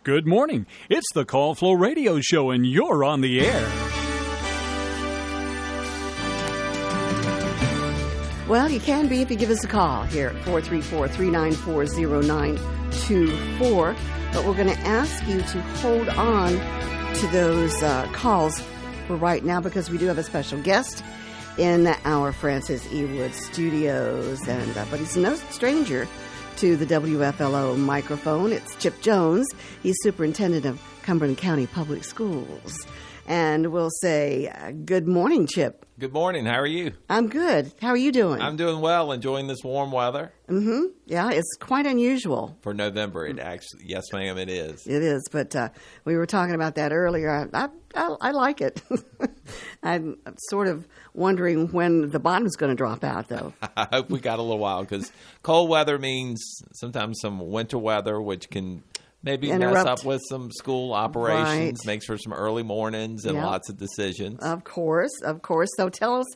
Good morning. It's the Call Flow Radio Show, and you're on the air. Well, you can be if you give us a call here at 434-394-0924. But we're going to ask you to hold on to those calls for right now because we do have a special guest in our Francis E. Wood studios. But he's no stranger to the WFLO microphone. It's Chip Jones. He's superintendent of Cumberland County Public Schools. And we'll say, good morning, Chip. Good morning. How are you? I'm good. How are you doing? I'm doing well, enjoying this warm weather. Mm-hmm. Yeah, it's quite unusual. For November, yes, ma'am, it is. It is, but we were talking about that earlier. I like it. I'm sort of wondering when the bottom's going to drop out, though. I hope we got a little while, because cold weather means sometimes some winter weather, which can maybe mess up with some school operations, right. Makes for some early mornings and lots of decisions. Of course. So tell us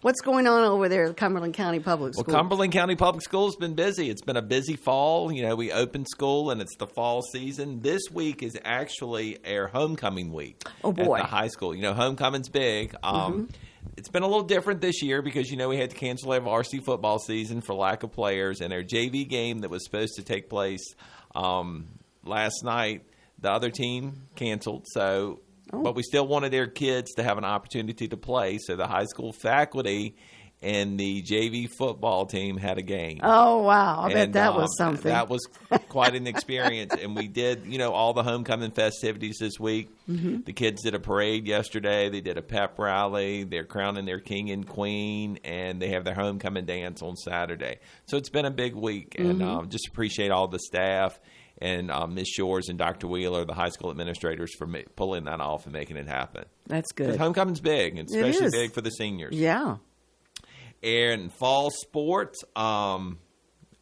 what's going on over there at Cumberland County Public Schools. Well, Cumberland County Public Schools has been busy. It's been a busy fall. You know, we opened school and it's the fall season. This week is actually our homecoming week at the high school. You know, homecoming's big. It's been a little different this year because, you know, we had to cancel our varsity football season for lack of players, and our JV game that was supposed to take place last night, the other team canceled. But we still wanted their kids to have an opportunity to play. So the high school faculty and the JV football team had a game. Oh, wow. I bet that was something. That was quite an experience. And we did, you know, all the homecoming festivities this week. Mm-hmm. The kids did a parade yesterday. They did a pep rally. They're crowning their king and queen. And they have their homecoming dance on Saturday. So it's been a big week. And just appreciate all the staff. And Ms. Shores and Dr. Wheeler, the high school administrators, for pulling that off and making it happen. That's good. Because homecoming's big, and especially big for the seniors. Yeah. And fall sports are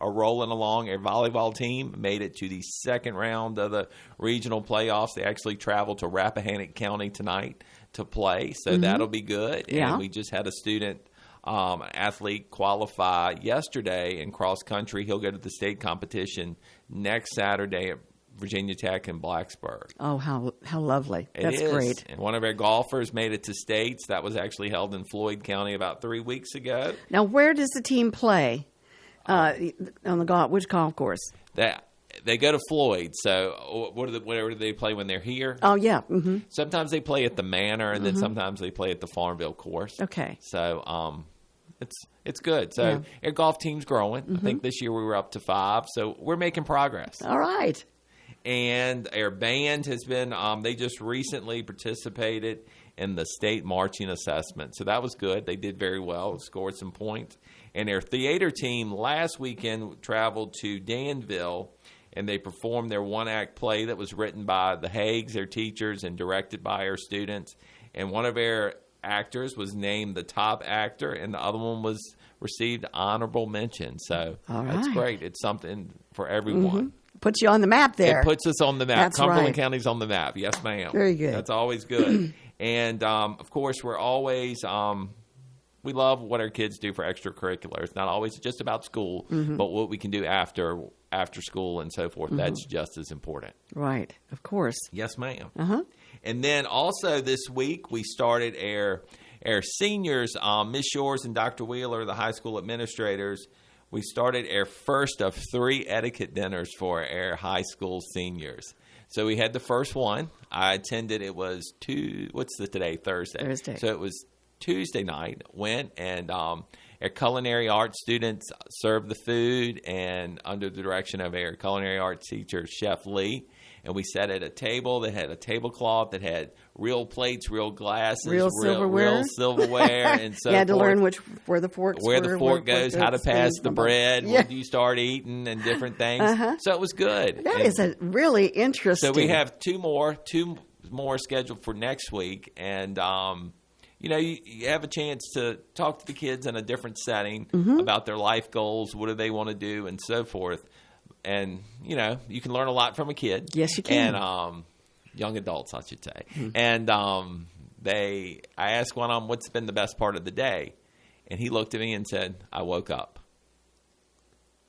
rolling along. Our volleyball team made it to the second round of the regional playoffs. They actually traveled to Rappahannock County tonight to play, so that'll be good. Yeah. And we just had a student athlete qualify yesterday in cross country. He'll go to the state competition next Saturday at Virginia Tech in Blacksburg. Oh, how lovely. That's great. And one of our golfers made it to states. That was actually held in Floyd County about 3 weeks ago. Now, where does the team play on which golf course? They go to Floyd. So where do they play when they're here? Oh, yeah. Mm-hmm. Sometimes they play at the Manor, and then sometimes they play at the Farmville course. Okay. So it's good. So our golf team's growing. I think this year we were up to 5. So we're making progress. All right. And our band has been, they just recently participated in the state marching assessment. So that was good. They did very well, scored some points. And our theater team last weekend traveled to Danville, and they performed their one-act play that was written by the Haigs, their teachers, and directed by our students. And one of our actors was named the top actor, and the other one received honorable mention. So that's great. It's something for everyone. Puts you on the map there. It puts us on the map. That's Cumberland right. County's on the map. Yes, ma'am. Very good. That's always good. And, of course, we're always we love what our kids do for extracurricular. It's not always just about school, but what we can do after school and so forth. That's just as important. Right. Of course. Yes, ma'am. Uh-huh. And then also this week we started our seniors, Ms. Shores and Dr. Wheeler, the high school administrators. We started our first of 3 etiquette dinners for our high school seniors. So we had the first one. I attended. It was today? Thursday. So it was Tuesday night. Went and our culinary arts students served the food, and under the direction of our culinary arts teacher, Chef Lee. And we sat at a table that had a tablecloth that had real plates, real glasses, real silverware, and so you had to forth. learn where the forks where the fork goes, how to pass the bread, yeah. when do you start eating, and different things. So it was good. That is a really interesting. So we have two more scheduled for next week, and you know, you have a chance to talk to the kids in a different setting about their life goals, what do they want to do, and so forth. And, you know, you can learn a lot from a kid. Yes, you can. And young adults, I should say. And I asked one of them, what's been the best part of the day? And he looked at me and said, I woke up.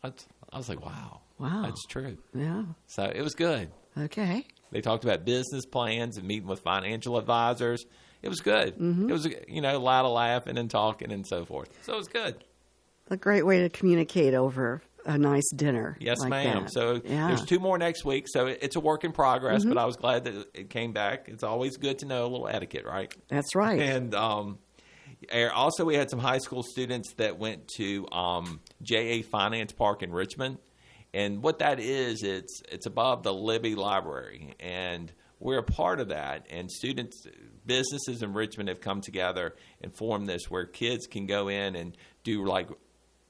I was like, wow. Wow. That's true. Yeah. So it was good. Okay. They talked about business plans and meeting with financial advisors. It was good. It was, a lot of laughing and talking and so forth. So it was good. A great way to communicate over a nice dinner. Yes, like ma'am. that. So there's 2 more next week. So it's a work in progress, but I was glad that it came back. It's always good to know a little etiquette, right? That's right. And also we had some high school students that went to JA Finance Park in Richmond. And what that is, it's above the Libby Library. And we're a part of that. And businesses in Richmond have come together and formed this where kids can go in and do like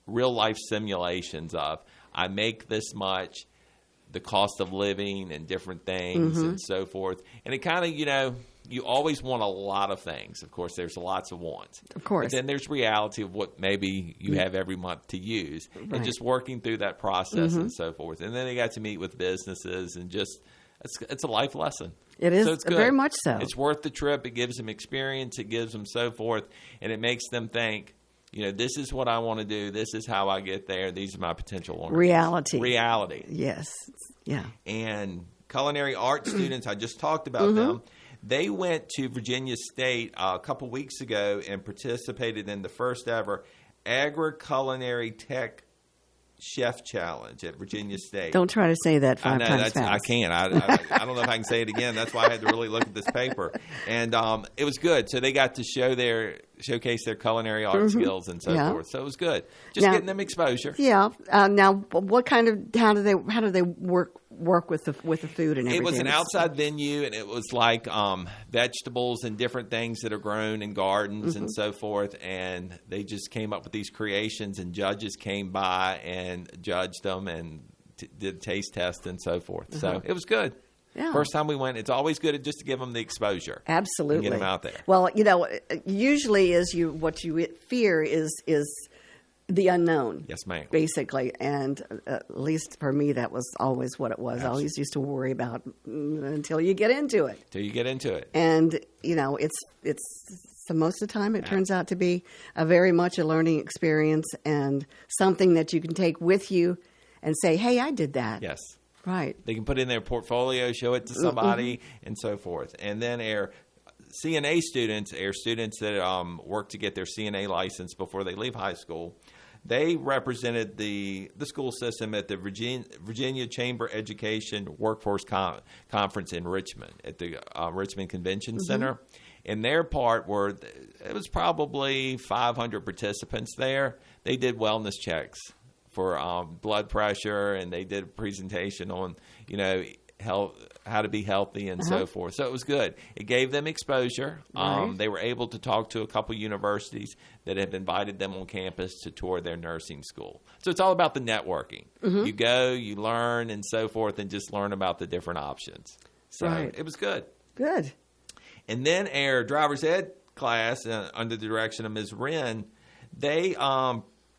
real life simulations of, I make this much, the cost of living and different things and so forth. And it kind of, you always want a lot of things. Of course, there's lots of wants. Of course. But then there's reality of what maybe you have every month to use. Right. And just working through that process and so forth. And then they got to meet with businesses and just, it's a life lesson. It is, So it's good. very much so. It's worth the trip. It gives them experience. It gives them so forth. And it makes them think, this is what I want to do. This is how I get there. These are my potential learners. Reality. Yes. Yeah. And culinary art students, I just talked about them. They went to Virginia State a couple weeks ago and participated in the first ever Agri-Culinary Tech Chef Challenge at Virginia State. Don't try to say that I 5 know, times fast. I can't. I don't know if I can say it again. That's why I had to really look at this paper. And it was good. So they got to showcase their culinary art skills and so forth. So it was good. Just getting them exposure. Yeah. Now, what kind of how do they work with the food and everything? It was an outside venue, and it was like vegetables and different things that are grown in gardens and so forth. And they just came up with these creations, and judges came by and judged them and did a taste test and so forth. So it was good. Yeah. First time we went, it's always good just to give them the exposure. Absolutely. And get them out there. Well, usually what you fear is the unknown. Yes, ma'am. Basically, and at least for me, that was always what it was. I always used to worry about until you get into it. And so most of the time, it turns out to be very much a learning experience and something that you can take with you and say, "Hey, I did that." Yes. Right. They can put in their portfolio, show it to somebody, and so forth. And then our CNA students, that work to get their CNA license before they leave high school, they represented the school system at the Virginia Chamber Education Workforce Conference in Richmond at the Richmond Convention Center. And their part it was probably 500 participants there. They did wellness checks for blood pressure, and they did a presentation on, health, how to be healthy and so forth. So it was good. It gave them exposure. Right. They were able to talk to a couple universities that have invited them on campus to tour their nursing school. So it's all about the networking. You go, you learn, and so forth, and just learn about the different options. So it was good. Good. And then our driver's ed class, under the direction of Ms. Wren, they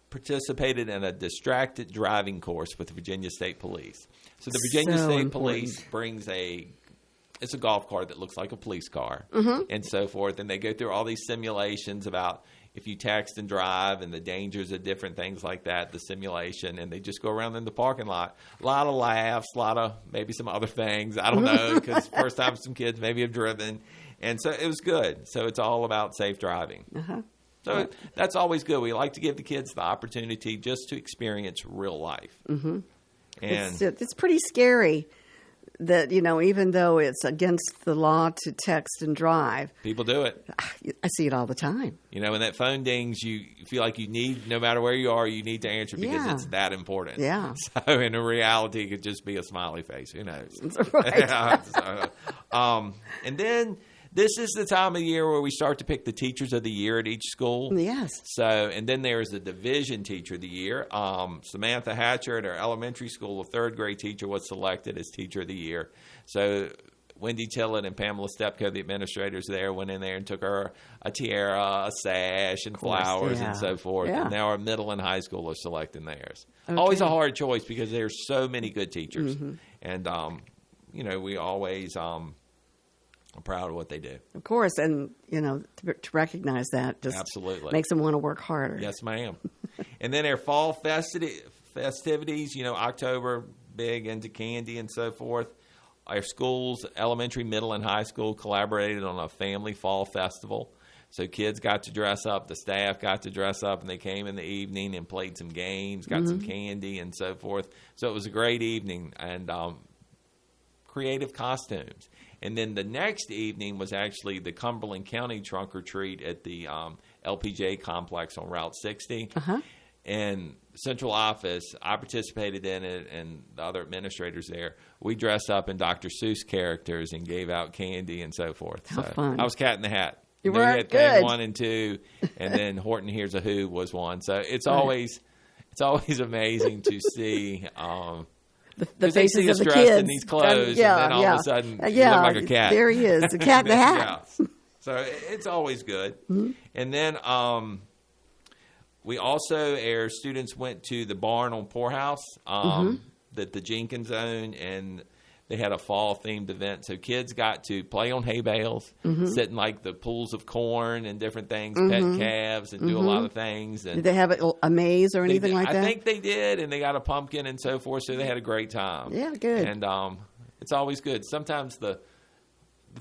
participated in a distracted driving course with the Virginia State Police. So the Virginia State Police brings it's a golf cart that looks like a police car and so forth. And they go through all these simulations about if you text and drive and the dangers of different things like that, the simulation. And they just go around in the parking lot. A lot of laughs, a lot of maybe some other things. I don't know, because first time some kids maybe have driven. And so it was good. So it's all about safe driving. So that's always good. We like to give the kids the opportunity just to experience real life. And it's pretty scary that, even though it's against the law to text and drive. People do it. I see it all the time. When that phone dings, you feel like you need, no matter where you are, you need to answer because it's that important. Yeah. So in reality, it could just be a smiley face. Who knows? Right. And then this is the time of year where we start to pick the teachers of the year at each school. Yes. So, and then there's the division teacher of the year. Samantha Hatcher at our elementary school, a third grade teacher, was selected as teacher of the year. So Wendy Tillett and Pamela Stepko, the administrators there, went in there and took her a tiara, a sash, and flowers and so forth. Yeah. And now our middle and high school are selecting theirs. Okay. Always a hard choice because there's so many good teachers. And, we always I'm proud of what they do. Of course, and, to recognize that just absolutely makes them want to work harder. Yes, ma'am. And then our fall festivities, October, big into candy and so forth. our schools, elementary, middle, and high school, collaborated on a family fall festival. So kids got to dress up, the staff got to dress up, and they came in the evening and played some games, got some candy and so forth. So it was a great evening, and creative costumes. And then the next evening was actually the Cumberland County Trunk or Treat at the LPJ complex on Route 60. And central office, I participated in it, and the other administrators there, we dressed up in Dr. Seuss characters and gave out candy and so forth. How so fun. I was Cat in the Hat. You We were? had Good. Thing 1 and 2, and then Horton Hears a Who was one. So it's always amazing to see The they see faces us of the dressed kids. in these clothes, and then all of a sudden you look like a cat. There he is, the cat in the hat. Yeah. So it's always good. And then we also, our students went to the barn on Poorhouse that the Jenkins owned, and they had a fall-themed event. So kids got to play on hay bales, sit in like the pools of corn and different things, pet calves, and do a lot of things. And Did they have a maze or anything like that? I think they did, and they got a pumpkin and so forth, so they had a great time. Yeah, good. And it's always good. Sometimes the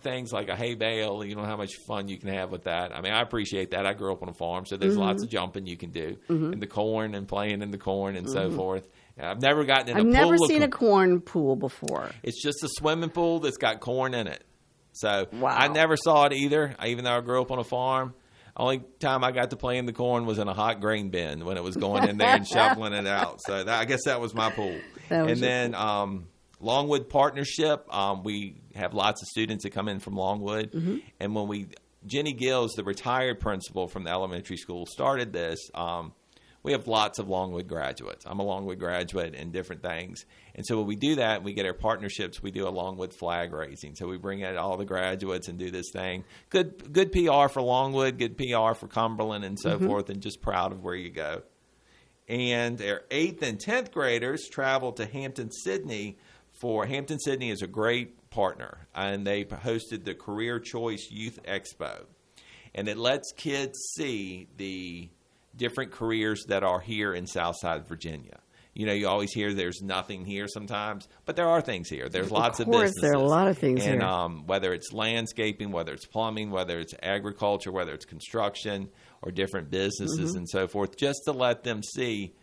things like a hay bale, you know how much fun you can have with that. I mean, I appreciate that. I grew up on a farm, so there's lots of jumping you can do. And the corn and playing in the corn and so forth. I've never gotten in a pool. I've never seen a corn pool before. It's just a swimming pool that's got corn in it. So Wow. I never saw it either, even though I grew up on a farm. Only time I got to play in the corn was in a hot grain bin when it was going in there and shoveling it out. So I guess that was my pool. And then Longwood Partnership, we have lots of students that come in from Longwood. And when Jenny Gills, the retired principal from the elementary school, started this, we have lots of Longwood graduates. I'm a Longwood graduate in different things. And so when we do that, we get our partnerships, we do a Longwood flag raising. So we bring in all the graduates and do this thing. Good PR for Longwood, good PR for Cumberland and so forth, and just proud of where you go. And our 8th and 10th graders traveled to Hampton-Sydney Hampton-Sydney is a great partner, and they hosted the Career Choice Youth Expo. And it lets kids see the different careers that are here in Southside Virginia. You know, you always hear there's nothing here sometimes, but there are things here. There's lots of businesses. Of course, there are a lot of things here. And whether it's landscaping, whether it's plumbing, whether it's agriculture, whether it's construction, or different businesses and so forth, just to let them see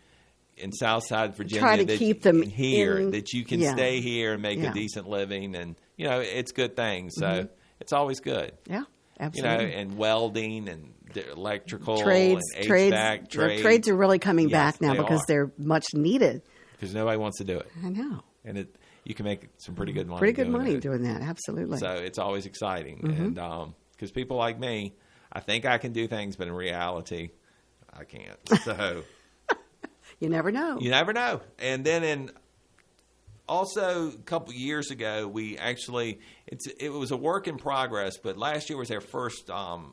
in Southside Virginia Try to keep them here, that you can yeah. stay here and make Yeah. a decent living. And, you know, it's good things. So it's always good. Yeah, You know, absolutely. and welding and electrical Trades, and HVAC. trades are really coming Yes, back now they because are. they're much needed. Because nobody wants to do it. I know. And you can make some pretty good money. Pretty good doing money it. doing that, absolutely. So it's always exciting. And because people like me, I think I can do things, but in reality, I can't. So You never know. you never know. And then also a couple years ago, we actually it was a work in progress, but last year was our first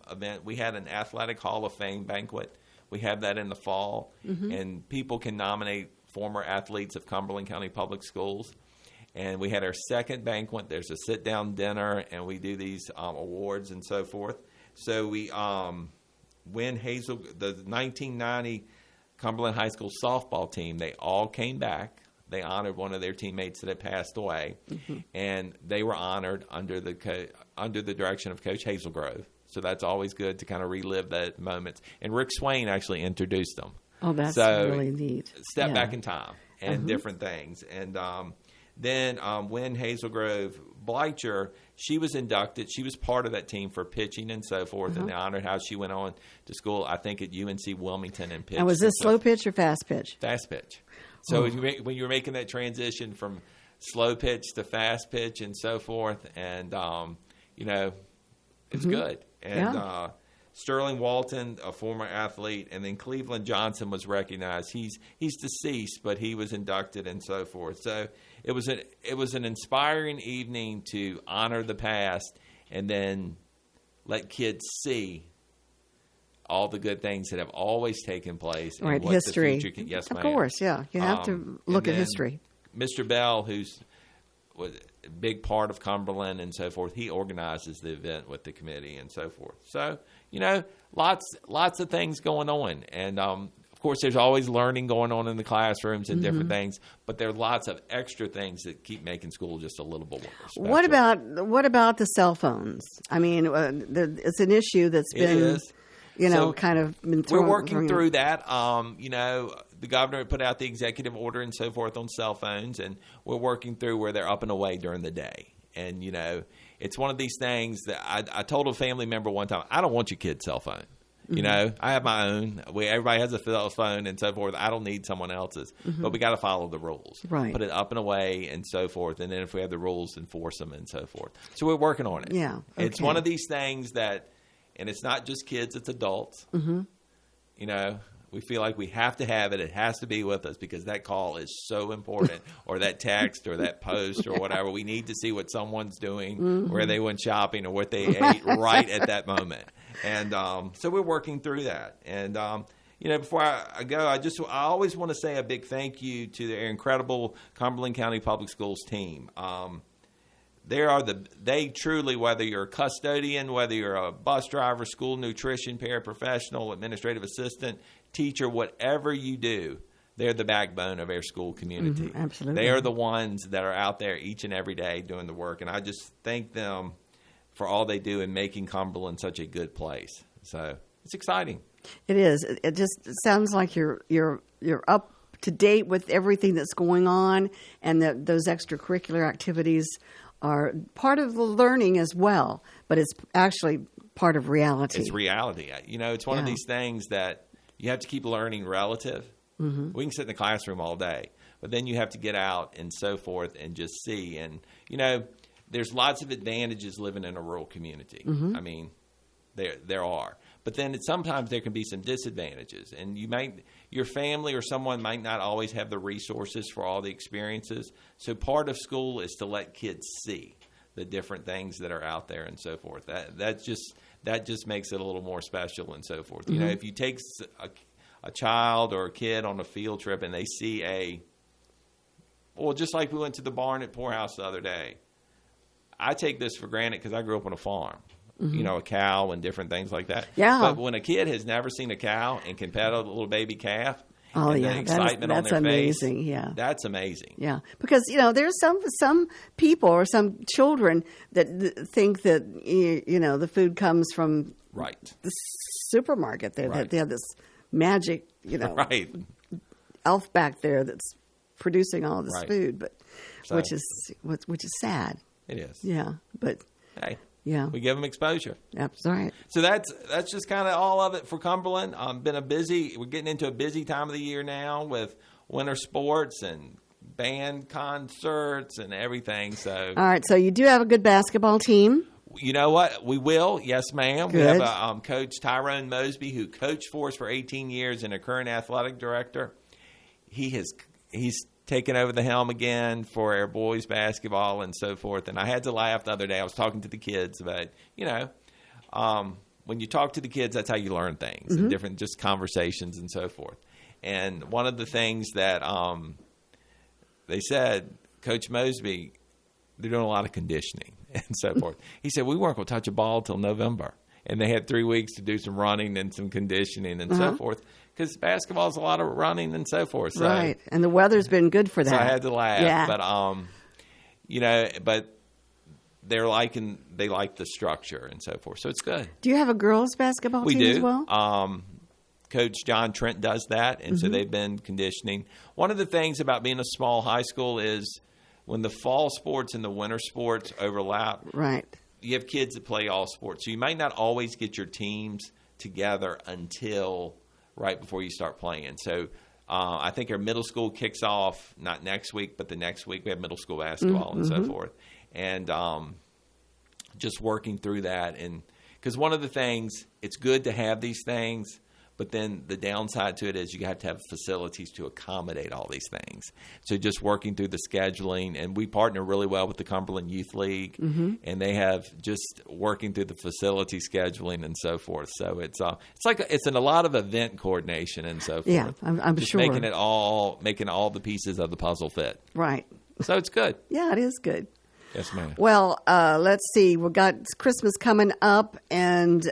event. We had an Athletic Hall of Fame banquet. We have that in the fall, and people can nominate former athletes of Cumberland County Public Schools. And we had our second banquet. There's a sit-down dinner, and we do these awards and so forth. So we win the 1990 Cumberland High School softball team. They all came back. They honored one of their teammates that had passed away, and they were honored under the direction of Coach Hazelgrove. So that's always good to kind of relive that moment. And Rick Swain actually introduced them. Oh, that's So, really neat. Step Yeah. back in time and different things. And then Wynn Hazelgrove Bleicher, she was inducted. She was part of that team for pitching and so forth, and they honored how she went on to school, I think, at UNC Wilmington and pitched. And was this slow pitch or fast pitch? Fast pitch. So when you were making that transition from slow pitch to fast pitch and so forth, and, you know, it's good. And Sterling Walton, a former athlete, and then Cleveland Johnson was recognized. He's deceased, but he was inducted and so forth. So it was an inspiring evening to honor the past and then let kids see all the good things that have always taken place and Right, what history. the future can. Yes, Of ma'am. course, yeah. You have to look and at then history. Mr. Bell, who's was a big part of Cumberland and so forth, he organizes the event with the committee and so forth. So, you know, lots of things going on. And, of course, there's always learning going on in the classrooms and different things, but there are lots of extra things that keep making school just a little bit more special. What about the cell phones? I mean, it's an issue that's been, kind of been thrown. We're working through that. The governor put out the executive order and so forth on cell phones, and we're working through where they're up and away during the day. And, it's one of these things that I told a family member one time, I don't want your kid's cell phone. I have my own. Everybody has a cell phone and so forth. I don't need someone else's. But we got to follow the rules. Right. Put it up and away and so forth. And then if we have the rules, enforce them and so forth. So we're working on it. Yeah. Okay. It's one of these things that, and it's not just kids, it's adults. We feel like we have to have it. It has to be with us because that call is so important, or that text or that post or whatever. We need to see what someone's doing, where they went shopping, or what they ate right at that moment. And so we're working through that. And, before I go, I always want to say a big thank you to the incredible Cumberland County Public Schools team. They truly, whether you're a custodian, whether you're a bus driver, school nutrition, paraprofessional, administrative assistant, teacher, whatever you do, they're the backbone of our school community. Absolutely. They are the ones that are out there each and every day doing the work, and I just thank them for all they do in making Cumberland such a good place. So it's exciting. It is. It just sounds like you're up to date with everything that's going on, and that those extracurricular activities are part of the learning as well, but it's actually part of reality. It's reality. It's one of these things that you have to keep learning relative. We can sit in the classroom all day, but then you have to get out and so forth and just see. And, there's lots of advantages living in a rural community. I mean, there are. But then sometimes there can be some disadvantages, and your family or someone might not always have the resources for all the experiences. So part of school is to let kids see the different things that are out there and so forth. That just makes it a little more special and so forth. If you take a child or a kid on a field trip and they see just like we went to the barn at Poorhouse the other day. I take this for granted because I grew up on a farm. A cow and different things like that. Yeah. But when a kid has never seen a cow and can pet a little baby calf, the excitement that's on their amazing. face, Yeah, that's amazing. Yeah, because there's some people or some children that think that the food comes from the supermarket. They have this magic elf back there that's producing all this food, but which is sad. It is. Yeah, but hey. Yeah, we give them exposure. That's right. So that's just kind of all of it for Cumberland. We're getting into a busy time of the year now with winter sports and band concerts and everything. So all right. So you do have a good basketball team. You know what? We will. Yes, ma'am. Good. We have Coach Tyrone Mosby, who coached for us for 18 years and a current athletic director. He's taken over the helm again for our boys basketball and so forth. And I had to laugh the other day. I was talking to the kids about, when you talk to the kids, that's how you learn things and different just conversations and so forth. And one of the things that they said, Coach Mosby, they're doing a lot of conditioning and so forth. He said, we weren't going to touch a ball till November. And they had 3 weeks to do some running and some conditioning and so forth. Because basketball is a lot of running and so forth. So, right, and the weather's been good for that. So I had to laugh. Yeah. But, but they like the structure and so forth. So it's good. Do you have a girls' basketball team as well? Coach John Trent does that, and so they've been conditioning. One of the things about being a small high school is when the fall sports and the winter sports overlap. Right. You have kids that play all sports. So you might not always get your teams together until right before you start playing. So I think our middle school kicks off not next week, but the next week we have middle school basketball and so forth. And just working through that. And because one of the things, it's good to have these things, but then the downside to it is you have to have facilities to accommodate all these things. So just working through the scheduling, and we partner really well with the Cumberland Youth League, and they have just working through the facility scheduling and so forth. So it's a lot of event coordination and so forth. Yeah, I'm just sure. making all the pieces of the puzzle fit. Right. So it's good. Yeah, it is good. Yes, ma'am. Well, let's see. We've got Christmas coming up, and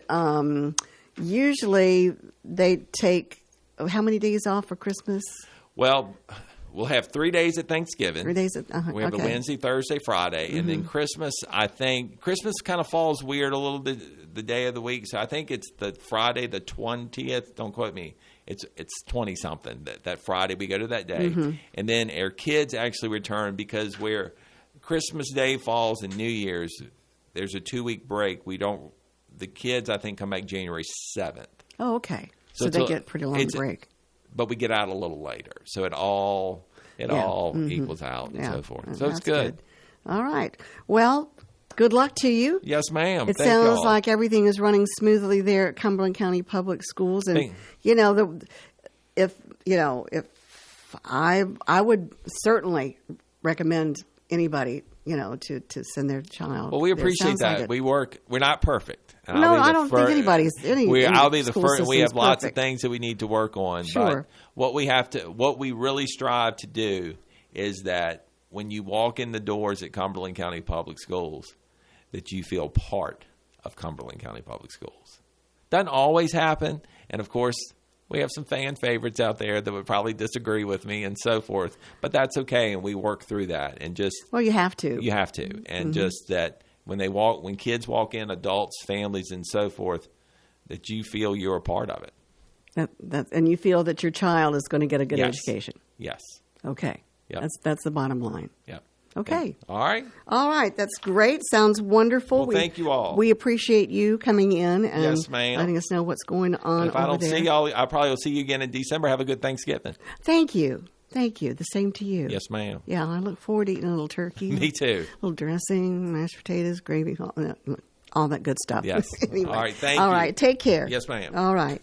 usually they take how many days off for Christmas? Well, we'll have 3 days at Thanksgiving. 3 days. We have a okay. Wednesday, Thursday, Friday, and then Christmas. I think Christmas kind of falls weird a little bit the day of the week, so I think it's the Friday the 20th. Don't quote me. It's 20 something that Friday we go to that day, and then our kids actually return because where Christmas Day falls and New Year's, there's a 2-week break. The kids I think come back January 7th. Oh, okay. So they get a pretty long break. But we get out a little later, so it all equals out and so forth. So it's good. All right. Well, good luck to you. Yes, ma'am. It Thank sounds y'all. like everything is running smoothly there at Cumberland County Public Schools, and if I would certainly recommend anybody to send their child. Well, we there. appreciate Sounds like that. it. We're not perfect. And No, I'll be the I don't think anybody's any I'll be the school first. We have system's lots of perfect. things that we need to work on. Sure. But what we really strive to do is that when you walk in the doors at Cumberland County Public Schools, that you feel part of Cumberland County Public Schools. Doesn't always happen, and of course, we have some fan favorites out there that would probably disagree with me and so forth. But that's okay, and we work through that. And Well, you have to. You have to, and just that. When kids walk in, adults, families, and so forth, that you feel you're a part of it. And you feel that your child is going to get a good Yes. education. Yes. Okay. Yep. That's the bottom line. Yep. Okay. All right. All right. That's great. Sounds wonderful. Well, thank you all. We appreciate you coming in and Yes, ma'am. letting us know what's going on If I over don't there. see y'all, I probably will see you again in December. Have a good Thanksgiving. Thank you. Thank you. The same to you. Yes, ma'am. Yeah, I look forward to eating a little turkey. Me too. A little dressing, mashed potatoes, gravy, all that good stuff. Yes. Anyway. All right. Thank All you. right. Take care. Yes, ma'am. All right.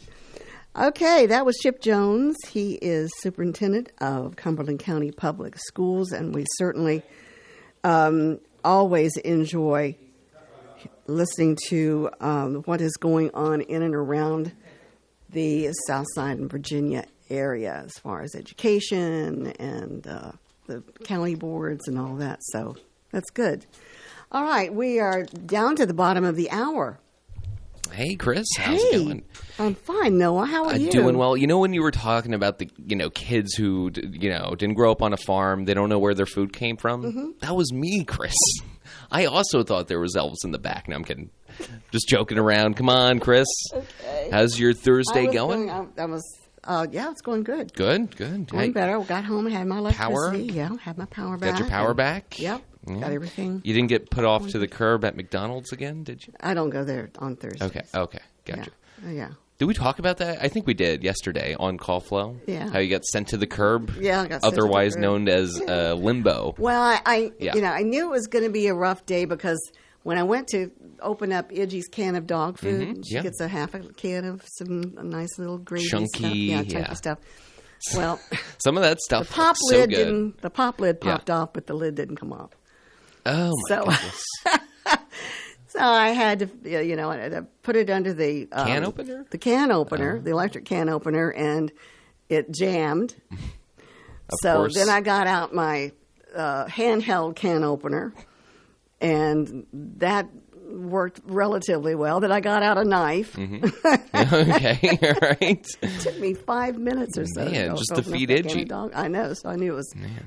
Okay, that was Chip Jones. He is superintendent of Cumberland County Public Schools, and we certainly always enjoy listening to what is going on in and around the South Side and Virginia area as far as education and the county boards and all that. So that's good. All right, we are down to the bottom of the hour. Hey, Chris, how's it going? I'm fine, Noah. How are you? Doing well. You know, when you were talking about the, kids who, didn't grow up on a farm, they don't know where their food came from. That was me, Chris. I also thought there was elves in the back. No, I'm kidding. Just joking around. Come on, Chris. Okay. How's your Thursday going? It's going good. Good. Going Hey, better. Got home and had my electricity. Power? Yeah, had my power back. got your power back? Yep. Yeah. Got everything. You didn't get put off to the curb at McDonald's again, did you? I don't go there on Thursday. Okay. Gotcha. Yeah. Did we talk about that? I think we did yesterday on Call Flow. Yeah. How you got sent to the curb? Yeah, I got sent to the otherwise curb. known as limbo. Well, I Yeah. knew it was going to be a rough day because when I went to open up Idgie's can of dog food, she yeah. gets a half a can of some nice little gravy Chunky, stuff. Yeah, chunky yeah. stuff. Well, Some of that the stuff pop looks so lid good. didn't. The pop lid popped Yeah. off, but the lid didn't come off. Oh my So- goodness! So I had to, I had to put it under the Can opener? the can opener, the electric can opener, and it jammed. So course. then I got out my handheld can opener, and that worked relatively well. Then I got out a knife. Okay, all right. It took me 5 minutes or so. Man, to just open to up feed that can Idgie. of dog. I know, so I knew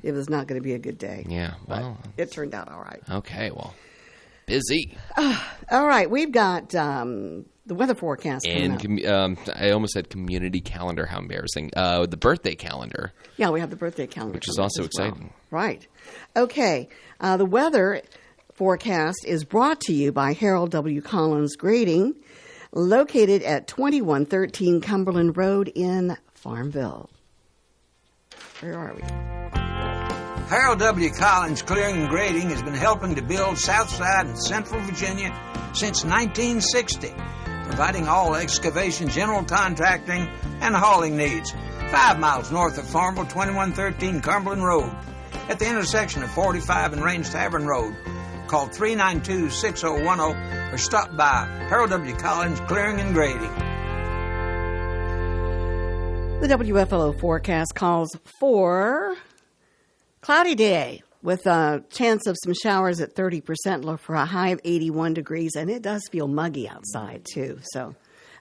it was not going to be a good day. Yeah. But Well. it turned out all right. Okay. Well. Busy. All right, we've got the weather forecast coming And up. I almost said community calendar. How embarrassing. The birthday calendar. Yeah, we have the birthday calendar. Which is coming up also as well. exciting. Right. Okay. The weather forecast is brought to you by Harold W. Collins Grading, located at 2113 Cumberland Road in Farmville. Where are we? Harold W. Collins Clearing and Grading has been helping to build Southside and Central Virginia since 1960, providing all excavation, general contracting, and hauling needs. 5 miles north of Farmville, 2113 Cumberland Road, at the intersection of 45 and Range Tavern Road. Call 392-6010 or stop by Harold W. Collins Clearing and Grading. The WFLO forecast calls for cloudy day with a chance of some showers at 30%, low for a high of 81 degrees, and it does feel muggy outside, too. So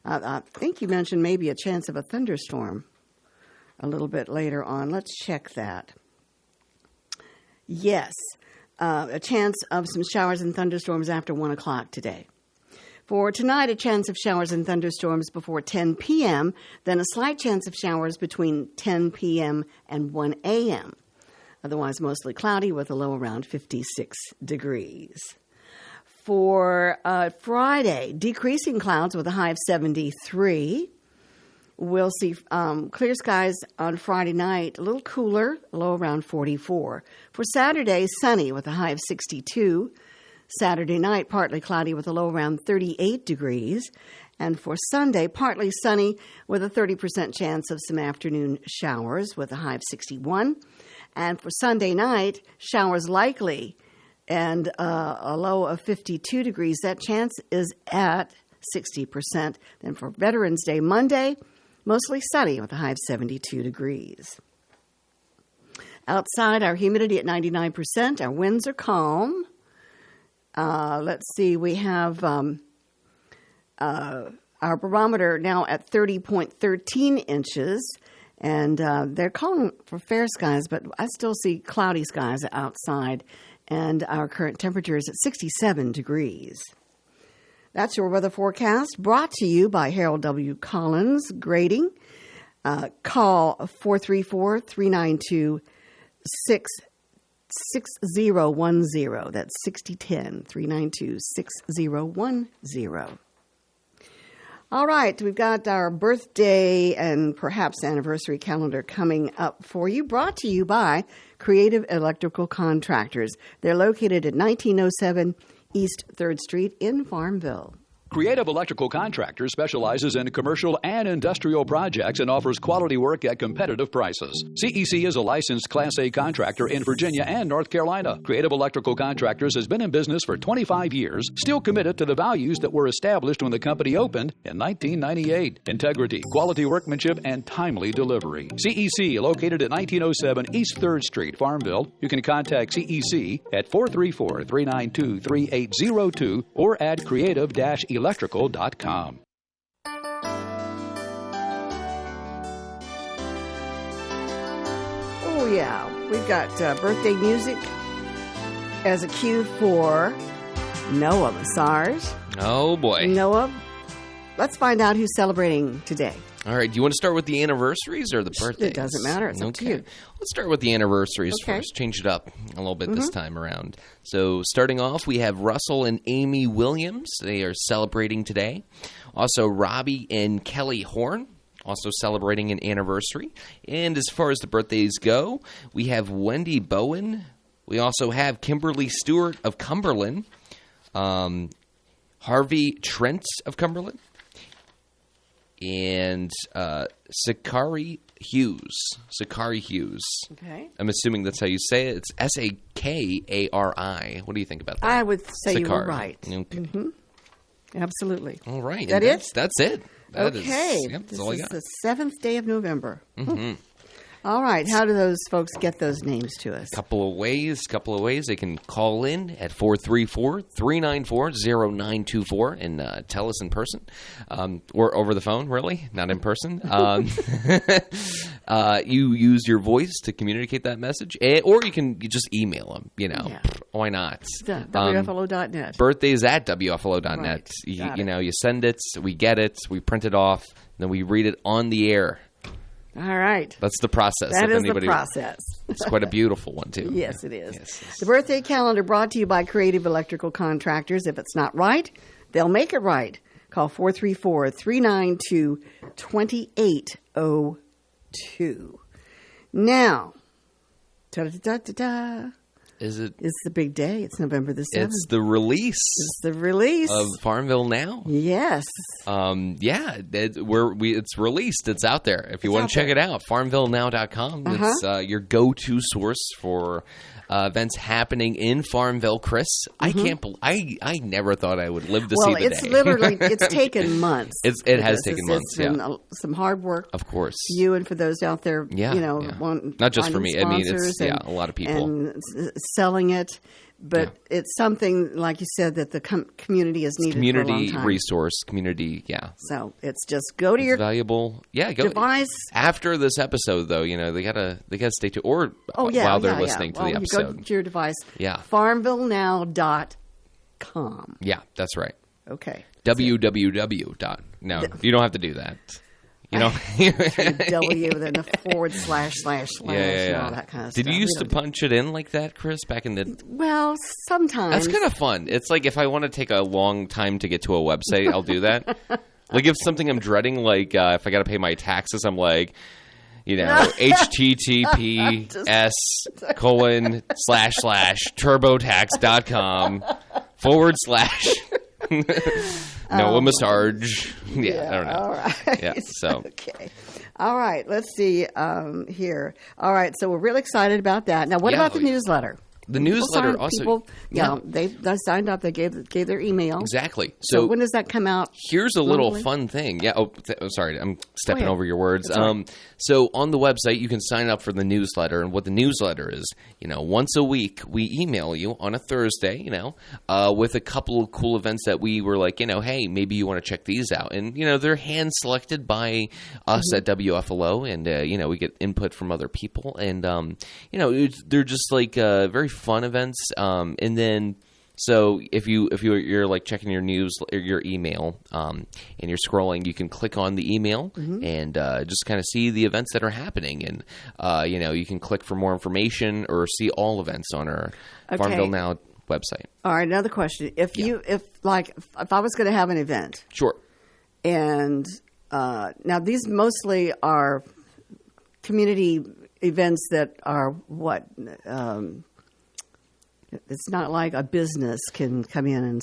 I think you mentioned maybe a chance of a thunderstorm. a little bit later on. Let's check that. Yes, a chance of some showers and thunderstorms after 1 o'clock today. For tonight, a chance of showers and thunderstorms before 10 p.m., then a slight chance of showers between 10 p.m. and 1 a.m. Otherwise, mostly cloudy with a low around 56 degrees. For Friday, decreasing clouds with a high of 73. We'll see clear skies on Friday night, a little cooler, low around 44. For Saturday, sunny with a high of 62. Saturday night, partly cloudy with a low around 38 degrees. And for Sunday, partly sunny with a 30% chance of some afternoon showers with a high of 61. And for Sunday night, showers likely and a low of 52 degrees. That chance is at 60%. Then for Veterans Day, Monday, mostly sunny with a high of 72 degrees. Outside, our humidity at 99%. Our winds are calm. Let's see, we have our barometer now at 30.13 inches. And they're calling for fair skies, but I still see cloudy skies outside. And our current temperature is at 67 degrees. That's your weather forecast, brought to you by Harold W. Collins Grading. Call 434-392-6010. That's 6010-392-6010. All right, we've got our birthday and perhaps anniversary calendar coming up for you, brought to you by Creative Electrical Contractors. They're located at 1907 East 3rd Street in Farmville. Creative Electrical Contractors specializes in commercial and industrial projects and offers quality work at competitive prices. CEC is a licensed Class A contractor in Virginia and North Carolina. Creative Electrical Contractors has been in business for 25 years, still committed to the values that were established when the company opened in 1998. Integrity, quality workmanship, and timely delivery. CEC, located at 1907 East 3rd Street, Farmville. You can contact CEC at 434-392-3802 or at creative-electrical.com. Oh, yeah. We've got birthday music as a cue for Noah Massage. Oh, boy. Noah, let's find out who's celebrating today. All right. Do you want to start with the anniversaries or the birthdays? It doesn't matter. It's up to you. Let's start with the anniversaries Okay. first. Change it up a little bit this time around. So starting off, we have Russell and Amy Williams. They are celebrating today. Also, Robbie and Kelly Horn, also celebrating an anniversary. And as far as the birthdays go, we have Wendy Bowen. We also have Kimberly Stewart of Cumberland. Harvey Trent of Cumberland. And Sakari Hughes. Sakari Hughes. Okay. I'm assuming that's how you say it. It's Sakari. What do you think about that? I would say you were Sakari. right. Okay. Absolutely. All right. That and it? That's it. That is- Okay. yep, that's This all I is got. the 7th day of November. All right. How do those folks get those names to us? Couple of ways. They can call in at 434-394-0924 and tell us in person. Or over the phone, really, not in person. You use your voice to communicate that message. Or you just email them, Yeah. Why not? WFLO.net. Birthdays at WFLO.net. Right. Got it. You send it, we get it, we print it off, then we read it on the air. All right. That's the process. That if is anybody, the process. It's quite a beautiful one, too. Yes, it is. Yes. The birthday calendar brought to you by Creative Electrical Contractors. If it's not right, they'll make it right. Call 434-392-2802. Now, ta-da-da-da-da. Is it? It's the big day. It's November the 7th. It's the release It's the release. of Farmville Now. Yes. It's released. It's out there. If you want out to check it out, farmvillenow.com. It's your go-to source for events happening in Farmville, Chris. I never thought I would live to see the it's day. literally, it's taken months. It has taken months, It's been some hard work. Of course. For you and for those out there, Yeah, yeah. want Not just for finding me. I mean, it's sponsors a lot of people. and selling it. But it's something, like you said, that the community has needed for a long Community time. resource, community, So it's just go to your valuable. Yeah, go device. after this episode though. You know, they gotta stay tuned, or while they're listening to the You episode. go to your device. Yeah. FarmvilleNow.com. Yeah, that's right. Okay. www. No, you don't have to do that. You know, W, then a forward slash and all that kind of stuff. Did you used to punch it in like that, Chris, back in the... Well, sometimes. That's kind of fun. It's like if I want to take a long time to get to a website, I'll do that. Like if something I'm dreading, like if I got to pay my taxes, I'm like, you know, https://turbotax.com/. Noah Massage. Yeah, I don't know. All right. Yeah, so. Okay. All right. Let's see here. All right. So we're really excited about that. Now, what about the newsletter? The newsletter also. They signed up. They gave their email. Exactly. So when does that come out? Here's a little fun thing. Yeah. Sorry. I'm stepping over your words. Right. So on the website, you can sign up for the newsletter. And what the newsletter is, you know, once a week, we email you on a Thursday, you know, with a couple of cool events that we were like, you know, hey, maybe you want to check these out. And, you know, they're hand selected by us at WFLO. And, you know, we get input from other people. And, you know, they're just like very fun events. And then, so if you're like checking your news or your email, and you're scrolling, you can click on the email and just kind of see the events that are happening, and you know, you can click for more information or see all events on our Farmville Now website. All right, another question: if I was going to have an event, sure, and now these mostly are community events that are what. It's not like a business can come in and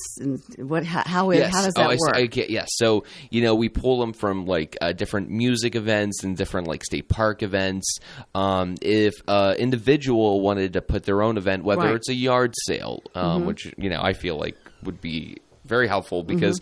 how does that work? Yes. So, you know, we pull them from like different music events and different like state park events. If an individual wanted to put their own event, whether it's a yard sale, which, you know, I feel like would be very helpful because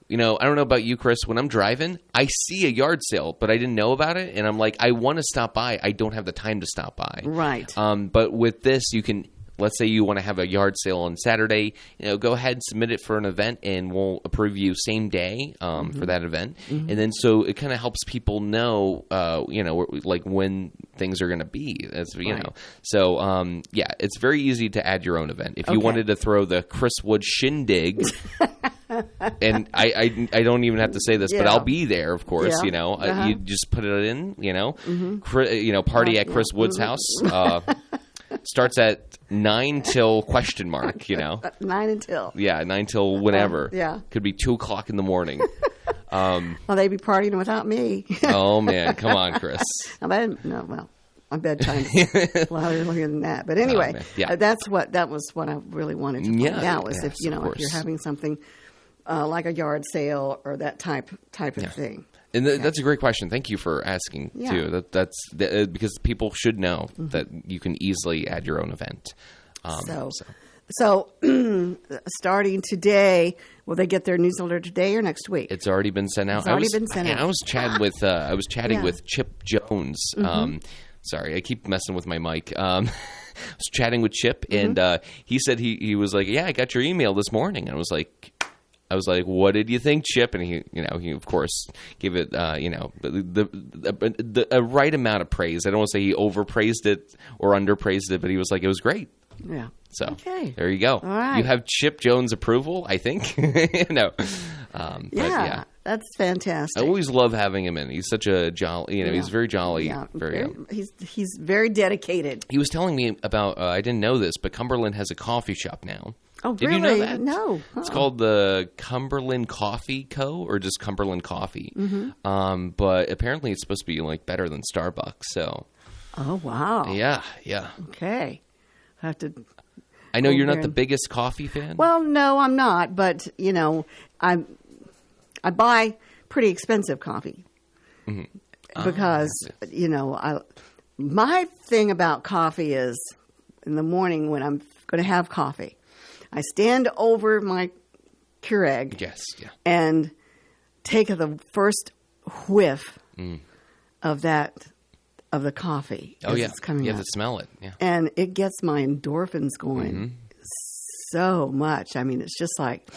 you know, I don't know about you, Chris. When I'm driving, I see a yard sale, but I didn't know about it. And I'm like, I want to stop by. I don't have the time to stop by. Right. But with this, you can... Let's say you want to have a yard sale on Saturday, you know, go ahead and submit it for an event and we'll approve you same day for that event. And then so it kind of helps people know, you know, like when things are going to be, as you know. So, yeah, it's very easy to add your own event. If you wanted to throw the Chris Wood Shindig, and I don't even have to say this, but I'll be there, of course, you know. You just put it in, you know, party at Chris Wood's house. Starts at 9 till question mark, you know. 9 until. Yeah, 9 till whenever. Yeah. Could be 2 o'clock in the morning. Well, they'd be partying without me. Oh, man. Come on, Chris. My bedtime is a lot earlier than that. But anyway, that was what I really wanted to find out was if you're having something like a yard sale or that type of thing. And that's a great question. Thank you for asking, too. That's because people should know that you can easily add your own event. So starting today, will they get their newsletter today or next week? It's already been sent out. It's already been sent out. I was chatting with Chip Jones. Sorry, I keep messing with my mic. I was chatting with Chip, and he said he was like, "Yeah, I got your email this morning." And I was like, "What did you think, Chip?" And he of course gave it, the right amount of praise. I don't want to say he overpraised it or underpraised it, but he was like, "It was great." Yeah. So there you go. All right. You have Chip Jones' approval, I think. No. But yeah. That's fantastic. I always love having him in. He's such a jolly, he's very jolly. Yeah. He's very dedicated. He was telling me about, I didn't know this, but Cumberland has a coffee shop now. Oh, Did really? you know that? No. It's called the Cumberland Coffee Co. or just Cumberland Coffee. But apparently it's supposed to be like better than Starbucks. So. Oh, wow. Yeah. Okay. I have to. I know you're not the biggest coffee fan. Well, no, I'm not. But I buy pretty expensive coffee because my thing about coffee is in the morning when I'm going to have coffee, I stand over my Keurig and take the first whiff of the coffee. Oh, yeah. It's coming you have up. to smell it. Yeah. And it gets my endorphins going so much. I mean, it's just like,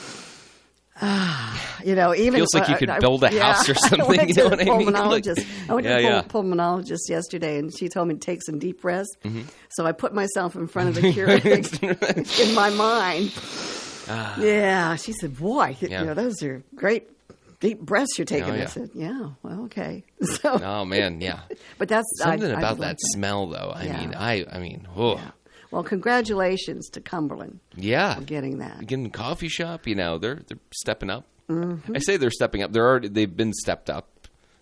even Feels like you could build a house or something. I went You to know the what I mean? pulmonologist. I went to the Yeah. pulmonologist yesterday, and she told me to take some deep breaths. Mm-hmm. So I put myself in front of the Keurig in my mind. Yeah, she said, "Boy, Yeah. those are great deep breaths you're taking." Oh, yeah. I said, "Yeah, well, okay." So, Oh man, yeah. but that's Something I about did that like smell, though. Yeah. I mean, oh, Yeah. Well, congratulations to Cumberland yeah. for getting that. Getting a coffee shop, they're stepping up. Mm-hmm. I say they're stepping up. They've been stepped up.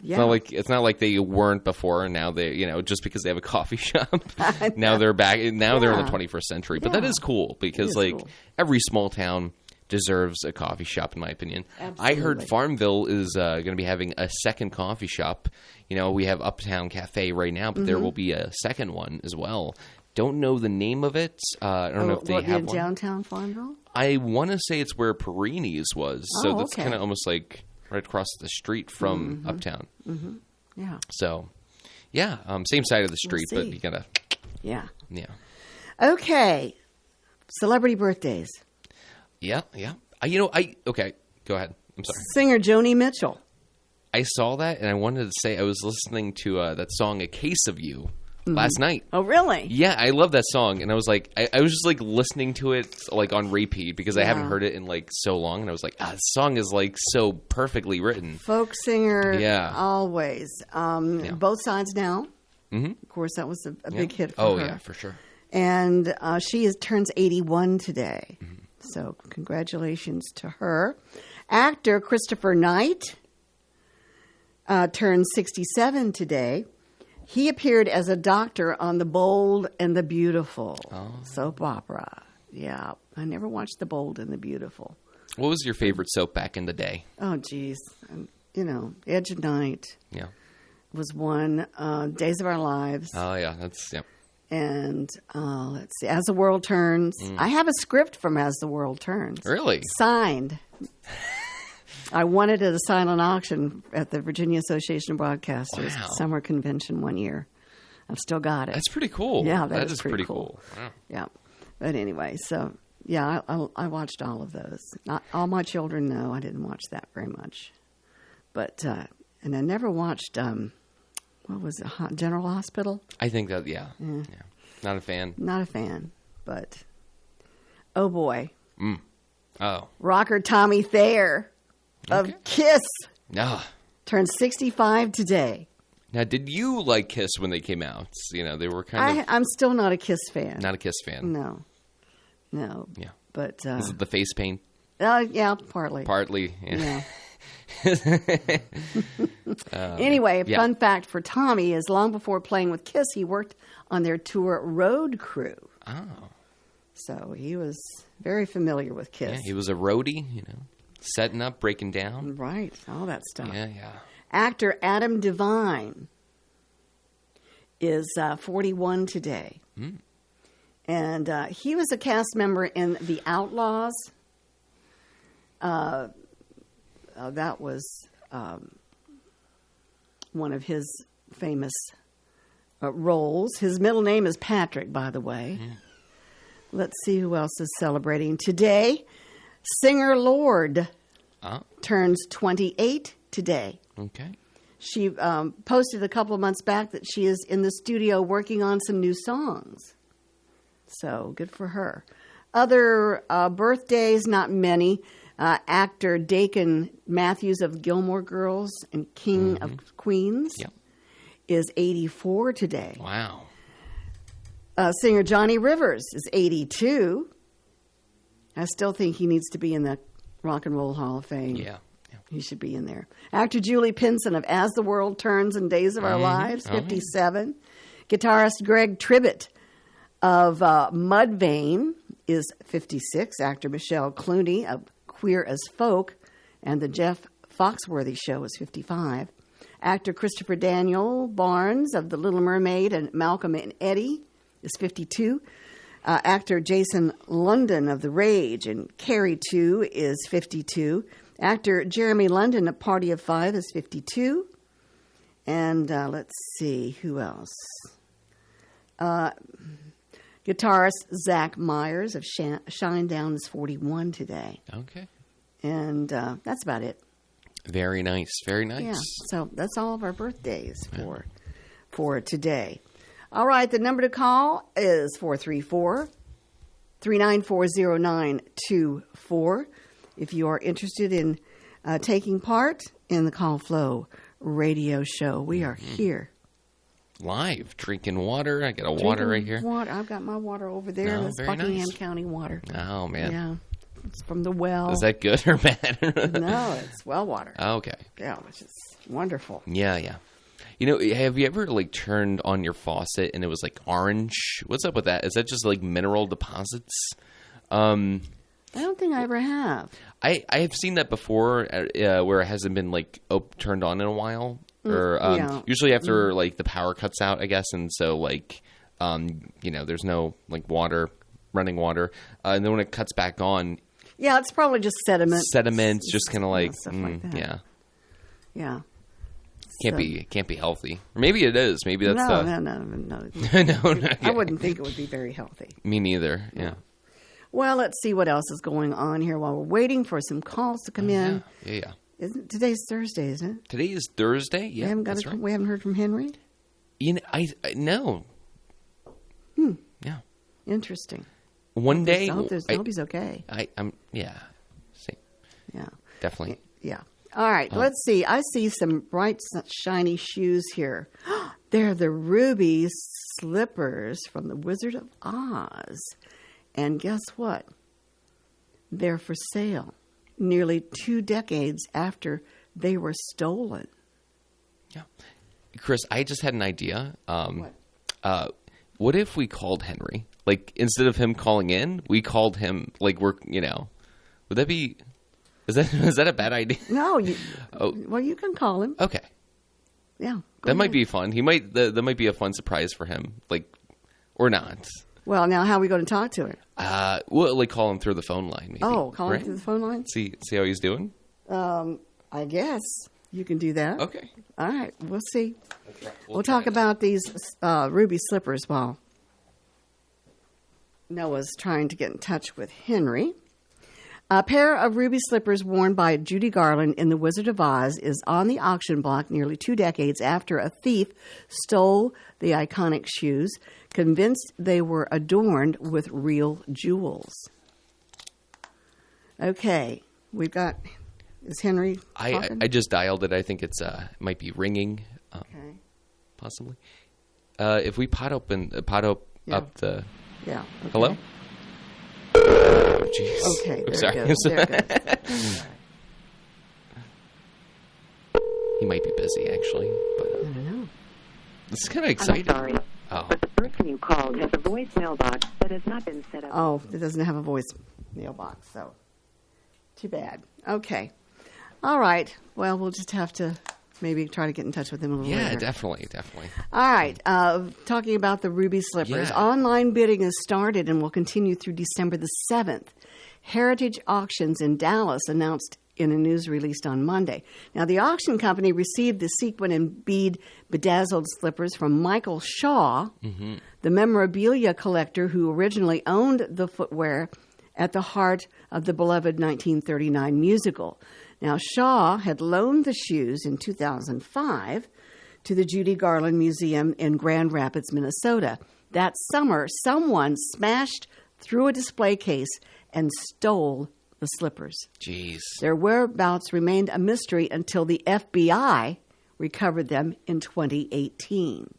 Yeah. It's not like they weren't before, and now they, just because they have a coffee shop, now they're back. Now they're in the 21st century. But that Yeah. is cool because It is cool. every small town deserves a coffee shop, in my opinion. I Absolutely. heard Farmville is going to be having a second coffee shop. We have Uptown Cafe right now, but Mm-hmm. there will be a second one as well. Don't know the name of it. I don't know if they have in one. downtown Farmville? I want to say it's where Perini's was. So Oh, that's okay. kind of almost like right across the street from Uptown. Yeah. So, yeah, same side of the street, but see. you gotta, Yeah. yeah, Okay. Celebrity birthdays. yeah. Okay, go ahead. I'm sorry. Singer Joni Mitchell. I saw that, and I wanted to say I was listening to that song "A Case of You" last night. Oh, really? Yeah, I love that song, and I was like, I was just like listening to it like on repeat because I haven't Yeah. heard it in like so long, and I was like, this song is like so perfectly written. Folk singer. Yeah. Always. Both Sides Now. Mm-hmm. Of course, that was a big hit for Oh her. yeah, for sure. And she turns 81 today. Mm-hmm. So congratulations to her. Actor Christopher Knight turns 67 today. He appeared as a doctor on The Bold and the Beautiful soap opera. Yeah, I never watched The Bold and the Beautiful. What was your favorite soap back in the day? Oh, geez. Edge of Night Yeah. was one. Days of Our Lives. Oh yeah, that's yeah. And let's see, As the World Turns. I have a script from As the World Turns. Really? Signed. I won it at a silent auction at the Virginia Association of Broadcasters Wow. summer convention one year. I've still got it. That's pretty cool. Yeah, that is is pretty cool. Wow. Yeah. But anyway, so yeah, I watched all of those. Not all my children know I didn't watch that very much. But and I never watched what was it, General Hospital? I think that yeah. Not a fan. Not a fan, but oh boy. Oh. Rocker Tommy Thayer of Okay. Kiss No. turned 65 today. Now, did you like Kiss when they came out? They were kind of I'm still not a Kiss fan. not a Kiss fan. No. Yeah. But Is it the face paint? yeah, partly. Partly. Yeah. Yeah. Anyway, a yeah. fun fact for Tommy is long before playing with Kiss, he worked on their tour Road Crew. Oh. So he was very familiar with Kiss. Yeah, he was a roadie, setting up, breaking down. Right, all that stuff. Yeah, yeah. Actor Adam Devine is 41 today. And he was a cast member in The Outlaws. That was one of his famous roles. His middle name is Patrick, by the way. Let's see who else is celebrating today. Singer Lorde turns 28 today. Okay. She posted a couple of months back that she is in the studio working on some new songs. So good for her. Other birthdays, not many. Actor Dakin Matthews of Gilmore Girls and King of Queens Yep. is 84 today. Wow. Singer Johnny Rivers is 82. I still think he needs to be in the Rock and Roll Hall of Fame. Yeah. Yeah. He should be in there. Actor Julie Pinson of As the World Turns and Days of Our Lives, 57. Guitarist Greg Tribbett of Mudvayne is 56. Actor Michelle Clooney of Queer as Folk and The Jeff Foxworthy Show is 55. Actor Christopher Daniel Barnes of The Little Mermaid and Malcolm and Eddie is 52. Actor Jason London of The Rage and Carrie 2 is 52. Actor Jeremy London of Party of Five is 52. And let's see, who else? Guitarist Zach Myers of Shinedown is 41 today. Okay. And that's about it. Very nice. Very nice. Yeah, so that's all of our birthdays for today. All right, the number to call is 434-394-0924 if you are interested in taking part in the Call Flow radio show. We are here. Live, drinking water. I got water right here. Water. I've got my water over there. Oh, That's very Buckingham nice. County water. Oh, man. Yeah, it's from the well. Is that good or bad? No, it's well water. Okay. Yeah, which is wonderful. Yeah. You know, have you ever like turned on your faucet and it was like orange? What's up with that? Is that just like mineral deposits? I don't think I ever have. I have seen that before where it hasn't been like turned on in a while, or yeah. usually after like the power cuts out, I guess, and so like there's no like running water, and then when it cuts back on, Yeah, it's probably just sediments, just kind of like stuff like that. yeah, Yeah. can't be healthy, or maybe it is. Maybe that's No. no. I wouldn't think it would be very healthy. Me neither. Yeah. Well, let's see what else is going on here while we're waiting for some calls to come in. Yeah. Isn't today's Thursday, isn't it? Today is Thursday. Yeah, that's right. We haven't heard from Henry. You know, I no. Yeah. Interesting. One day, I hope he's okay. I'm yeah. See, Yeah. definitely. Yeah. All right. Let's see. I see some bright, shiny shoes here. They're the ruby slippers from the Wizard of Oz. And guess what? They're for sale nearly 2 decades after they were stolen. Yeah, Chris, I just had an idea. What if we called Henry? Like instead of him calling in, we called him. Like would that be? Is that a bad idea? No. Well, you can call him. Okay. Yeah. That might be fun. He might. That might be a fun surprise for him. Like, or not. Well, now how are we going to talk to him? We'll like call him through the phone line. Maybe. Oh, call right? him through the phone line? See how he's doing. I guess you can do that. Okay. All right. We'll see. We'll talk about these ruby slippers while Noah's trying to get in touch with Henry. A pair of ruby slippers worn by Judy Garland in The Wizard of Oz is on the auction block nearly 2 decades after a thief stole the iconic shoes, convinced they were adorned with real jewels. Okay, we've got... Is Henry talking? I just dialed it. I think it might be ringing, Okay. possibly. If we pot up Yeah. the... Yeah. Okay. Hello? Oh, jeez. Okay, I'm there sorry. it goes. There it goes. He might be busy, actually. But I don't know. this is kind of exciting. I'm sorry, Oh, but the person you called has a voicemail box that has not been set up. Oh, it doesn't have a voice mailbox, so too bad. Okay. All right. Well, we'll just have to maybe try to get in touch with him a little yeah, later. definitely. All right. Talking about the ruby slippers. Yeah. Online bidding has started and will continue through December the 7th. Heritage Auctions in Dallas announced in a news release on Monday. Now, the auction company received the sequin and bead bedazzled slippers from Michael Shaw, the memorabilia collector who originally owned the footwear at the heart of the beloved 1939 musical. Now, Shaw had loaned the shoes in 2005 to the Judy Garland Museum in Grand Rapids, Minnesota. That summer, someone smashed through a display case and stole the slippers. Jeez. Their whereabouts remained a mystery until the FBI recovered them in 2018.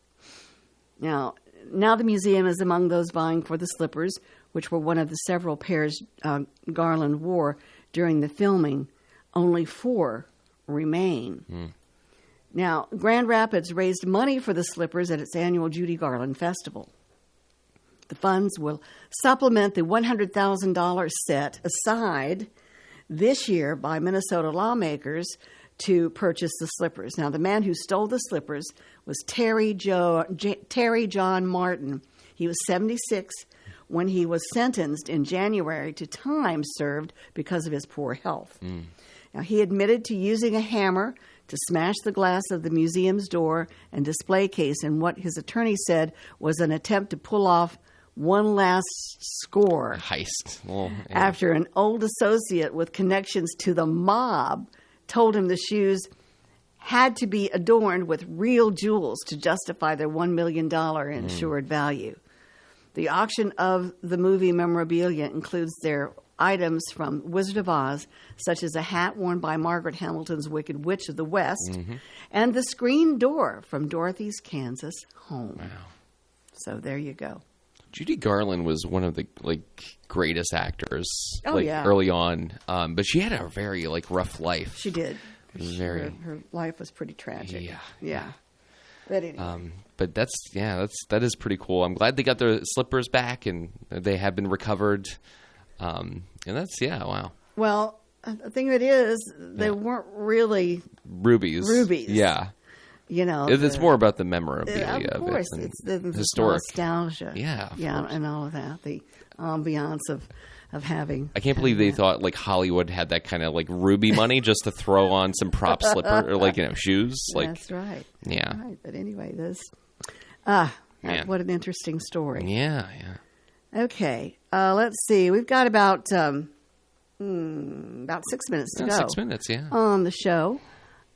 Now the museum is among those vying for the slippers, which were one of the several pairs Garland wore during the filming. Only 4 remain. Now, Grand Rapids raised money for the slippers at its annual Judy Garland Festival. The funds will supplement the $100,000 set aside this year by Minnesota lawmakers to purchase the slippers. Now, the man who stole the slippers was Terry John Martin. He was 76 when he was sentenced in January to time served because of his poor health. Now, he admitted to using a hammer to smash the glass of the museum's door and display case in what his attorney said was an attempt to pull off one last score Heist. Well, yeah. after an old associate with connections to the mob told him the shoes had to be adorned with real jewels to justify their $1 million insured value. The auction of the movie memorabilia includes their items from Wizard of Oz, such as a hat worn by Margaret Hamilton's Wicked Witch of the West, and the screen door from Dorothy's Kansas home. Wow. So there you go. Judy Garland was one of the greatest actors yeah. early on, but she had a very rough life. She did. Very. Her life was pretty tragic. Yeah. Yeah. But anyway. But that is pretty cool. I'm glad they got their slippers back and they have been recovered. And that's wow. Well, the thing of it is, they weren't really rubies. Yeah. It's more about the memorabilia. Of course, of it it's the historic nostalgia. Yeah, and all of that. The ambiance of having. I can't believe they thought Hollywood had that kind of ruby money just to throw on some prop slipper or shoes. That's right. Yeah. That's right. But anyway, this. What an interesting story. Yeah. Okay, let's see. We've got about 6 minutes to go. 6 minutes, yeah. On the show.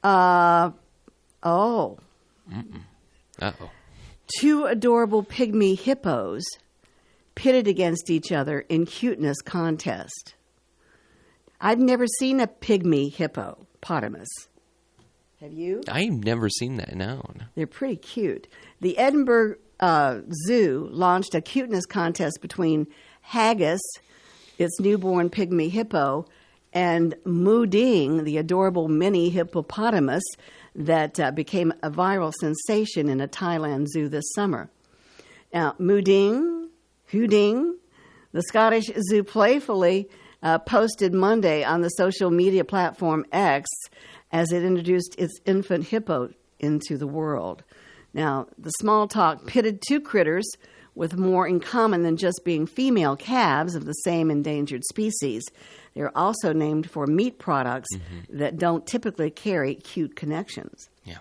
Uh-oh. Two adorable pygmy hippos pitted against each other in cuteness contest. I've never seen a pygmy hippopotamus. Have you? I've never seen that, no. They're pretty cute. The Edinburgh Zoo launched a cuteness contest between Haggis, its newborn pygmy hippo, and Moo Ding, the adorable mini hippopotamus that became a viral sensation in a Thailand zoo this summer. Now, Moo Ding, the Scottish zoo playfully posted Monday on the social media platform X as it introduced its infant hippo into the world. Now, the small talk pitted two critters with more in common than just being female calves of the same endangered species. They're also named for meat products that don't typically carry cute connections. Yeah.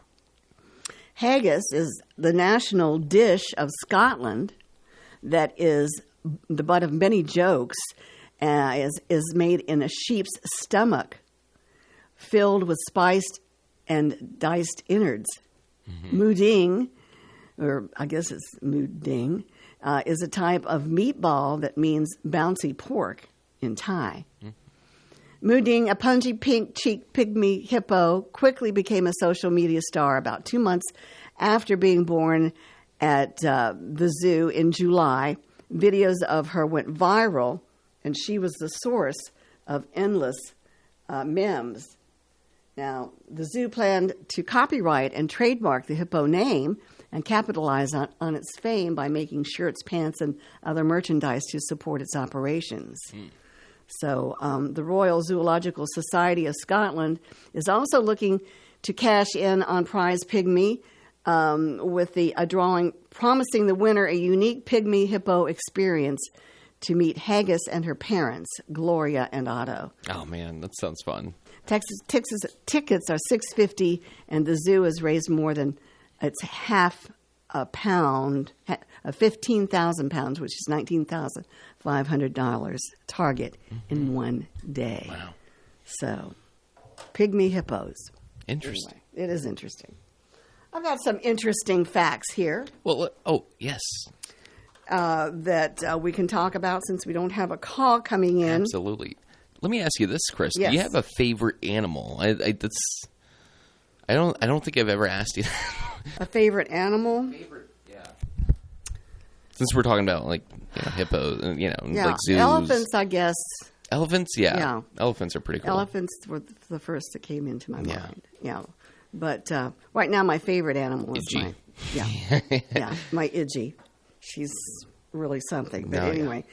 Haggis is the national dish of Scotland that is the butt of many jokes, is made in a sheep's stomach filled with spiced and diced innards. Moo Ding, or I guess it's Moo Ding, is a type of meatball that means bouncy pork in Thai. Moo Ding, a punchy pink-cheeked pygmy hippo, quickly became a social media star about 2 months after being born at the zoo in July. Videos of her went viral, and she was the source of endless memes. Now, the zoo planned to copyright and trademark the hippo name and capitalize on its fame by making shirts, pants, and other merchandise to support its operations. So the Royal Zoological Society of Scotland is also looking to cash in on prize pygmy with a drawing promising the winner a unique pygmy hippo experience to meet Haggis and her parents, Gloria and Otto. Oh, man, that sounds fun. Texas tickets are $6.50, and the zoo has raised more than it's half a pound, 15,000 pounds, which is $19,500 target in one day. Wow. So, pygmy hippos. Interesting. Anyway, it is interesting. I've got some interesting facts here. Well, yes. That we can talk about since we don't have a call coming in. Absolutely. Let me ask you this, Chris. Yes. Do you have a favorite animal? I don't think I've ever asked you that. A favorite animal? Yeah. Since we're talking about hippos, like zoos. Elephants, I guess. Elephants, yeah. Yeah. Elephants are pretty cool. Elephants were the first that came into my mind. Yeah. But right now, my favorite animal is Idgy. my Idgy. She's really something. But No, anyway,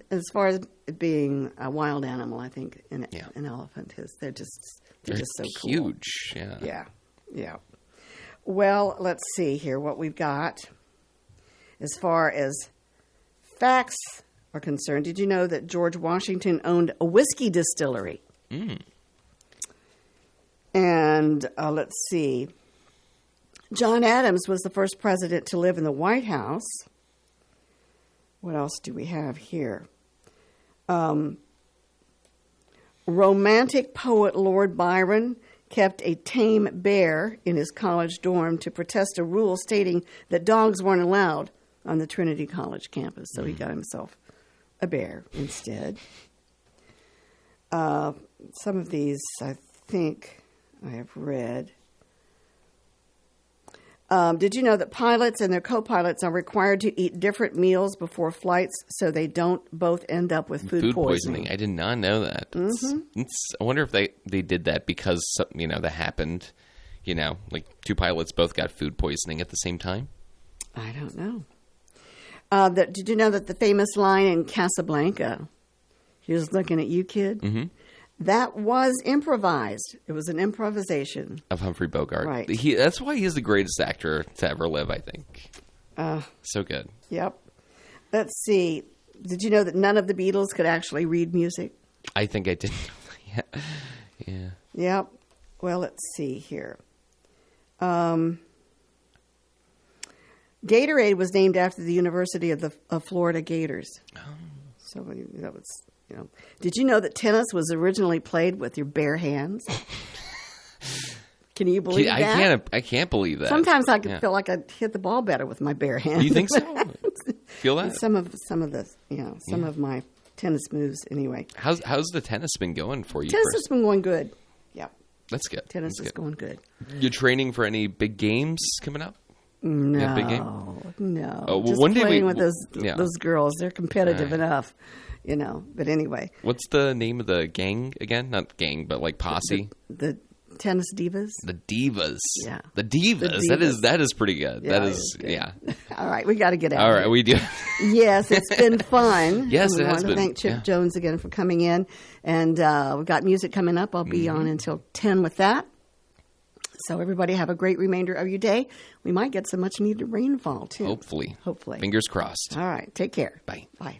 as far as it being a wild animal, I think an elephant is. They're just so cool. Huge. Yeah. Well, let's see here what we've got. As far as facts are concerned, did you know that George Washington owned a whiskey distillery? And let's see. John Adams was the first president to live in the White House. What else do we have here? Romantic poet Lord Byron kept a tame bear in his college dorm to protest a rule stating that dogs weren't allowed on the Trinity College campus. So he got himself a bear instead. Some of these, I think, I have read. Did you know that pilots and their co-pilots are required to eat different meals before flights so they don't both end up with food poisoning? I did not know that. I wonder if they did that because, that happened, like two pilots both got food poisoning at the same time? I don't know. Did you know that the famous line in Casablanca, he was looking at you, kid? Mm-hmm. That was improvised. It was an improvisation. Of Humphrey Bogart. Right. That's why he's the greatest actor to ever live, I think. So good. Yep. Let's see. Did you know that none of the Beatles could actually read music? I think I did. Yeah. Yep. Well, let's see here. Gatorade was named after the University of Florida Gators. Oh. So that was... Did you know that tennis was originally played with your bare hands? Can you believe that? I can't believe that. Sometimes I feel like I hit the ball better with my bare hands. You think so? Feel that? Some of my tennis moves anyway. How's the tennis been going for you? Tennis has been going good. Yep. That's good. Tennis is going good. You training for any big games coming up? No. Big game? No. Oh, well, just one day playing with those girls. They're competitive enough. But anyway. What's the name of the gang again? Not gang, but like posse. The Tennis Divas. The Divas. Yeah. The Divas. That is pretty good. Yeah, that is good. Yeah. All right, we got to get out. All right, we do. Yes, it's been fun. Yes, we it has want to been. thank Chip Jones again for coming in, and we've got music coming up. I'll be on until 10 with that. So everybody have a great remainder of your day. We might get some much needed rainfall too. Hopefully. Hopefully. Fingers crossed. All right. Take care. Bye. Bye.